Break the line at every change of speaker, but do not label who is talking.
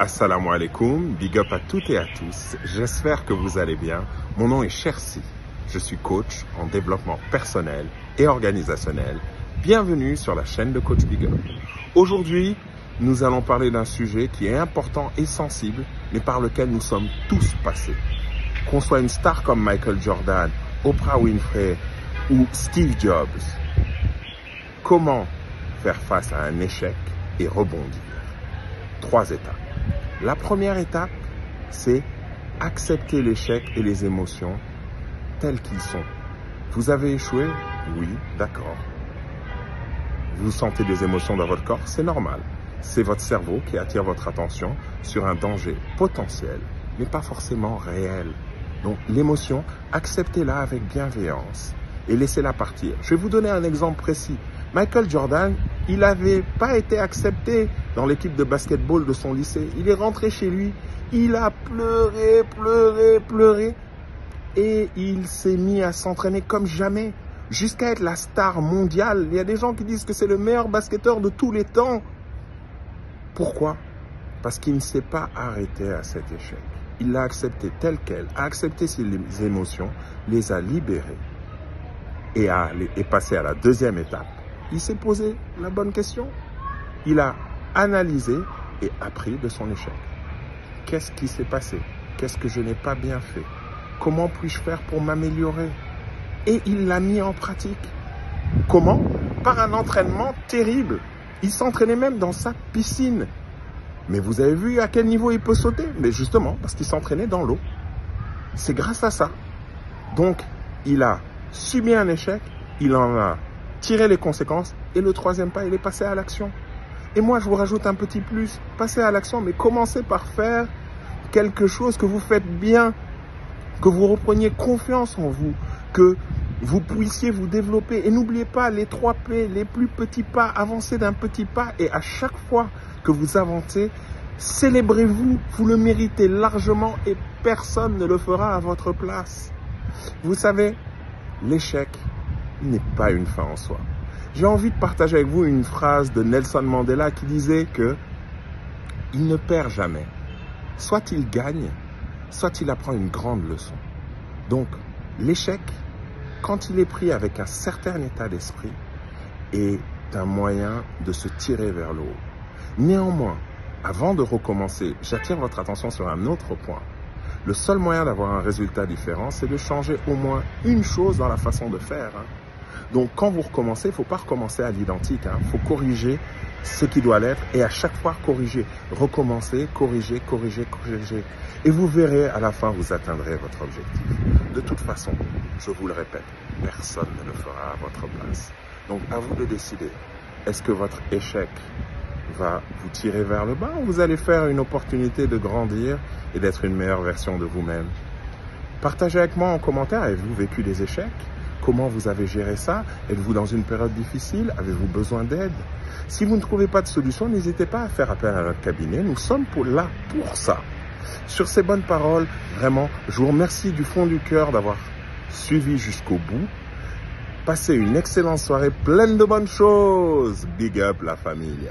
Assalamu alaikum, big up à toutes et à tous, j'espère que vous allez bien. Mon nom est Chersi, je suis coach en développement personnel et organisationnel. Bienvenue sur la chaîne de Coach Big Up. Aujourd'hui, nous allons parler d'un sujet qui est important et sensible, mais par lequel nous sommes tous passés. Qu'on soit une star comme Michael Jordan, Oprah Winfrey ou Steve Jobs, comment faire face à un échec et rebondir? 3 étapes. La première étape, c'est accepter l'échec et les émotions telles qu'ils sont. Vous avez échoué? Oui, d'accord. Vous sentez des émotions dans votre corps? C'est normal. C'est votre cerveau qui attire votre attention sur un danger potentiel, mais pas forcément réel. Donc l'émotion, acceptez-la avec bienveillance et laissez-la partir. Je vais vous donner un exemple précis. Michael Jordan, il n'avait pas été accepté dans l'équipe de basketball de son lycée. Il est rentré chez lui, il a pleuré et il s'est mis à s'entraîner comme jamais jusqu'à être la star mondiale. Il y a des gens qui disent que c'est le meilleur basketteur de tous les temps. Pourquoi? Parce qu'il ne s'est pas arrêté à cet échec. Il l'a accepté tel quel, a accepté ses émotions, les a libérées et est passé à la deuxième étape. Il s'est posé la bonne question. Il a analysé et appris de son échec. Qu'est-ce qui s'est passé? Qu'est-ce que je n'ai pas bien fait? Comment puis-je faire pour m'améliorer? Et il l'a mis en pratique. Comment? Par un entraînement terrible. Il s'entraînait même dans sa piscine. Mais vous avez vu à quel niveau il peut sauter? Mais justement, parce qu'il s'entraînait dans l'eau. C'est grâce à ça. Donc, il a subi un échec, il en a tiré les conséquences, et le troisième pas, il est passé à l'action. Et moi, je vous rajoute un petit plus, passez à l'action, mais commencez par faire quelque chose que vous faites bien, que vous repreniez confiance en vous, que vous puissiez vous développer. Et n'oubliez pas les 3 P, les plus petits pas, avancez d'un petit pas, et à chaque fois que vous avancez, célébrez-vous, vous le méritez largement, et personne ne le fera à votre place. Vous savez, l'échec n'est pas une fin en soi. J'ai envie de partager avec vous une phrase de Nelson Mandela qui disait que il ne perd jamais. Soit il gagne, soit il apprend une grande leçon. Donc, l'échec, quand il est pris avec un certain état d'esprit, est un moyen de se tirer vers le haut. Néanmoins, avant de recommencer, j'attire votre attention sur un autre point. Le seul moyen d'avoir un résultat différent, c'est de changer au moins une chose dans la façon de faire. Donc, quand vous recommencez, il ne faut pas recommencer à l'identique. Il faut corriger ce qui doit l'être et à chaque fois corriger. Recommencer, corriger. Et vous verrez, à la fin, vous atteindrez votre objectif. De toute façon, je vous le répète, personne ne le fera à votre place. Donc, à vous de décider. Est-ce que votre échec va vous tirer vers le bas ou vous allez faire une opportunité de grandir et d'être une meilleure version de vous-même? Partagez avec moi en commentaire, avez-vous vécu des échecs? Comment vous avez géré ça? Êtes-vous dans une période difficile? Avez-vous besoin d'aide? Si vous ne trouvez pas de solution, n'hésitez pas à faire appel à notre cabinet. Nous sommes là pour ça. Sur ces bonnes paroles, vraiment, je vous remercie du fond du cœur d'avoir suivi jusqu'au bout. Passez une excellente soirée pleine de bonnes choses. Big up la famille.